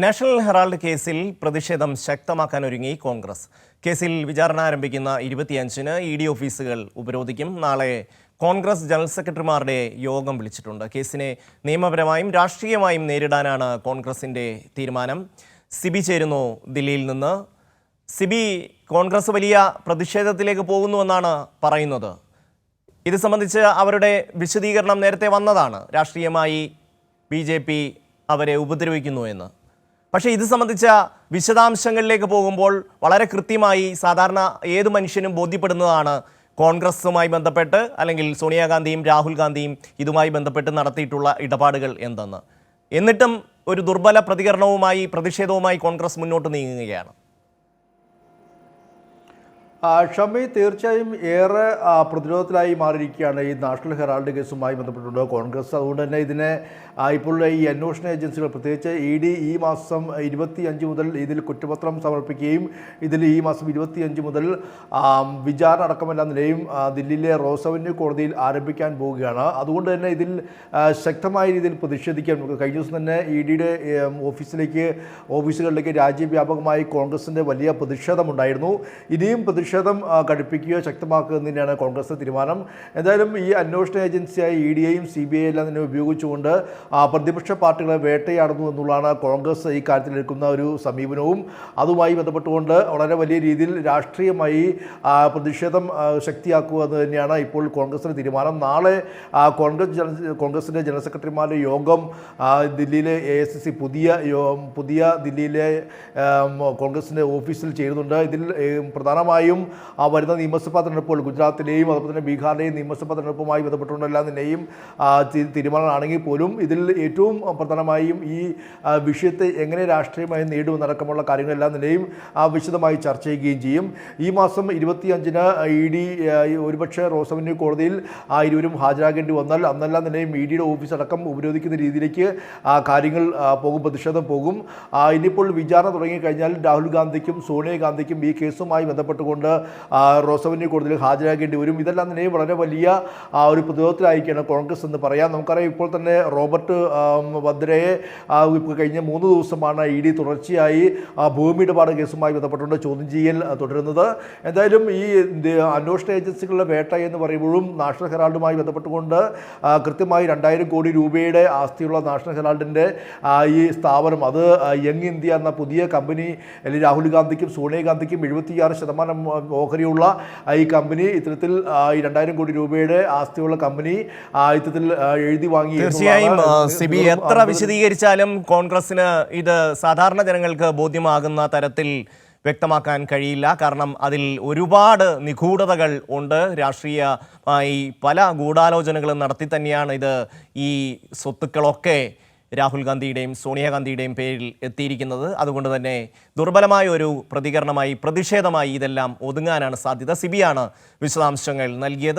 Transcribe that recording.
National Herald കേസിൽ പ്രതിഷേധം ശക്തമാക്കാനൊരുങ്ങി കോൺഗ്രസ്. കേസിൽ വിചാരണ ആരംഭിക്കുന്ന 25-ന് ഇ.ഡി. ഓഫീസുകൾ ഉപരോധിക്കും. നാളെ കോൺഗ്രസ് ജനറൽ സെക്രട്ടറിമാരുടെ യോഗം വിളിച്ചിട്ടുണ്ട്. കേസിനെ നിയമപരമായും രാഷ്ട്രീയമായും നേരിടാനാണ് കോൺഗ്രസിന്റെ തീരുമാനം. സിബി ചേരുന്നു ദില്ലിയിൽ നിന്ന്. സിബി, കോൺഗ്രസ് വലിയ പ്രതിഷേധത്തിലേക്ക് പോകുന്നുവെന്നാണ് പറയുന്നത്. ഇത് സംബന്ധിച്ച് അവരുടെ വിശദീകരണം നേരത്തെ വന്നതാണ്. രാഷ്ട്രീയമായി BJP അവരെ ഉപദ്രവിക്കുന്നു എന്ന്. പക്ഷേ ഇത് സംബന്ധിച്ച വിശദാംശങ്ങളിലേക്ക് പോകുമ്പോൾ വളരെ കൃത്യമായി സാധാരണ ഏത് മനുഷ്യനും ബോധ്യപ്പെടുന്നതാണ് കോൺഗ്രസുമായി ബന്ധപ്പെട്ട് അല്ലെങ്കിൽ സോണിയാഗാന്ധിയും രാഹുൽ ഗാന്ധിയും ഇതുമായി ബന്ധപ്പെട്ട് നടത്തിയിട്ടുള്ള ഇടപാടുകൾ എന്തെന്ന്. എന്നിട്ടും ഒരു ദുർബല പ്രതികരണവുമായി പ്രതിഷേധവുമായി കോൺഗ്രസ് മുന്നോട്ട് നീങ്ങുകയാണ്. ഷമി, തീർച്ചയായും ഏറെ പ്രതിരോധത്തിലായി മാറിയിരിക്കുകയാണ് ഈ നാഷണൽ ഹെറാൾഡ് കേസുമായി ബന്ധപ്പെട്ടുകൊണ്ട് കോൺഗ്രസ്. അതുകൊണ്ട് തന്നെ ഇതിനെ ഇപ്പോൾ ഈ അന്വേഷണ ഏജൻസികൾ, പ്രത്യേകിച്ച് ED ഈ മാസം 25 മുതൽ ഇതിൽ കുറ്റപത്രം സമർപ്പിക്കുകയും ഇതിൽ ഈ മാസം 25 മുതൽ വിചാരണ അടക്കമെല്ലാം നിലയും ദില്ലിയിലെ റോസ് അവന്യൂ കോടതിയിൽ ആരംഭിക്കാൻ പോവുകയാണ്. അതുകൊണ്ട് തന്നെ ഇതിൽ ശക്തമായ രീതിയിൽ പ്രതിഷേധിക്കാൻ കഴിഞ്ഞ ദിവസം തന്നെ EDയുടെ ഓഫീസുകളിലേക്ക് രാജ്യവ്യാപകമായി കോൺഗ്രസിൻ്റെ വലിയ പ്രതിഷേധമുണ്ടായിരുന്നു. ഇനിയും പ്രതിഷേധം കടുപ്പിക്കുകയോ ശക്തമാക്കുക തന്നെയാണ് കോൺഗ്രസ് തീരുമാനം. എന്തായാലും ഈ അന്വേഷണ ഏജൻസിയായ EDയെയും CBI എല്ലാം തന്നെ ഉപയോഗിച്ചുകൊണ്ട് പ്രതിപക്ഷ പാർട്ടികളെ വേട്ടയാടുന്നു എന്നുള്ളതാണ് കോൺഗ്രസ് ഈ കാര്യത്തിൽ എടുക്കുന്ന ഒരു സമീപനവും. അതുമായി ബന്ധപ്പെട്ടുകൊണ്ട് വളരെ വലിയ രീതിയിൽ രാഷ്ട്രീയമായി പ്രതിഷേധം ശക്തിയാക്കുക എന്ന് തന്നെയാണ് ഇപ്പോൾ കോൺഗ്രസിൻ്റെ തീരുമാനം. നാളെ കോൺഗ്രസിൻ്റെ ജനറൽ സെക്രട്ടറിമാരുടെ യോഗം ദില്ലിയിലെ AICC പുതിയ ദില്ലിയിലെ കോൺഗ്രസിൻ്റെ ഓഫീസിൽ ചേരുന്നുണ്ട്. ഇതിൽ പ്രധാനമായും വരുന്ന നിയമസഭാ തെരഞ്ഞെടുപ്പുകൾ, ഗുജറാത്തിലെയും അതുപോലെ തന്നെ ബീഹാറിലെയും നിയമസഭാ തെരഞ്ഞെടുപ്പുമായി ബന്ധപ്പെട്ടുകൊണ്ടെല്ലാം തന്നെയും തീരുമാനമാണെങ്കിൽ പോലും ഇതിൽ ഏറ്റവും പ്രധാനമായും ഈ വിഷയത്തെ എങ്ങനെ രാഷ്ട്രീയമായി നേടുമെന്നടക്കമുള്ള കാര്യങ്ങളെല്ലാം തന്നെയും വിശദമായി ചർച്ച ചെയ്യുകയും ചെയ്യും. ഈ മാസം 25-ന് ED ഒരുപക്ഷെ റോസ് അവന്യൂ കോടതിയിൽ ഇരുവരും ഹാജരാകേണ്ടി വന്നാൽ അന്നെല്ലാം തന്നെയും EDയുടെ ഓഫീസ് അടക്കം ഉപരോധിക്കുന്ന രീതിയിലേക്ക് കാര്യങ്ങൾ പോകും, പ്രതിഷേധം പോകും. ഇനിയിപ്പോൾ വിചാരണ തുടങ്ങിക്കഴിഞ്ഞാൽ രാഹുൽ ഗാന്ധിക്കും സോണിയാഗാന്ധിക്കും ഈ കേസുമായി ബന്ധപ്പെട്ടുകൊണ്ട് റോസ് അവന്യൂ കോടതിയിൽ ഹാജരാകേണ്ടി വരും. ഇതെല്ലാം തന്നെ വളരെ വലിയ ഒരു പ്രതിരോധത്തിലായിരിക്കുകയാണ് കോൺഗ്രസ് എന്ന് പറയാം. നമുക്കറിയാം, ഇപ്പോൾ തന്നെ റോബർട്ട് വദ്രയെ കഴിഞ്ഞ 3 ദിവസമാണ് ED തുടർച്ചയായി ഭൂമി ഇടപാട് കേസുമായി ബന്ധപ്പെട്ടുകൊണ്ട് ചോദ്യം ചെയ്യൽ തുടരുന്നത്. എന്തായാലും ഈ അന്വേഷണ ഏജൻസികളുടെ വേട്ട എന്ന് പറയുമ്പോഴും നാഷണൽ ഹെറാൾഡുമായി ബന്ധപ്പെട്ടുകൊണ്ട് കൃത്യമായി 2000 കോടി രൂപയുടെ ആസ്തിയുള്ള നാഷണൽ ഹെറാൾഡിൻ്റെ ഈ സ്ഥാപനം, അത് യങ് ഇന്ത്യ എന്ന പുതിയ കമ്പനി, അല്ലെങ്കിൽ രാഹുൽ ഗാന്ധിക്കും സോണിയാഗാന്ധിക്കും 76% ഓഹരിയുള്ള ഈ കമ്പനി, ഇത്തരത്തിൽ ഈ 2000 കോടി രൂപയുടെ ആസ്തിയുള്ള കമ്പനി ഇത്തരത്തിൽ എഴുതി വാങ്ങി. തീർച്ചയായും സിബി, എത്ര വിശദീകരിച്ചാലും കോൺഗ്രസിന് ഇത് സാധാരണ ജനങ്ങൾക്ക് ബോധ്യമാകുന്ന തരത്തിൽ വ്യക്തമാക്കാൻ കഴിയില്ല. കാരണം അതിൽ ഒരുപാട് നിഗൂഢതകൾ ഉണ്ട്. രാഷ്ട്രീയമായി പല ഗൂഢാലോചനകളും നടത്തി തന്നെയാണ് ഈ സ്വത്തുക്കളൊക്കെ രാഹുൽ ഗാന്ധിയുടെയും സോണിയാഗാന്ധിയുടെയും പേരിൽ എത്തിയിരിക്കുന്നത്. അതുകൊണ്ട് തന്നെ ദുർബലമായ ഒരു പ്രതികരണമായി, പ്രതിഷേധമായി ഇതെല്ലാം ഒതുങ്ങാനാണ് സാധ്യത. സിബിയാണ് വിശദാംശങ്ങൾ നൽകിയത്.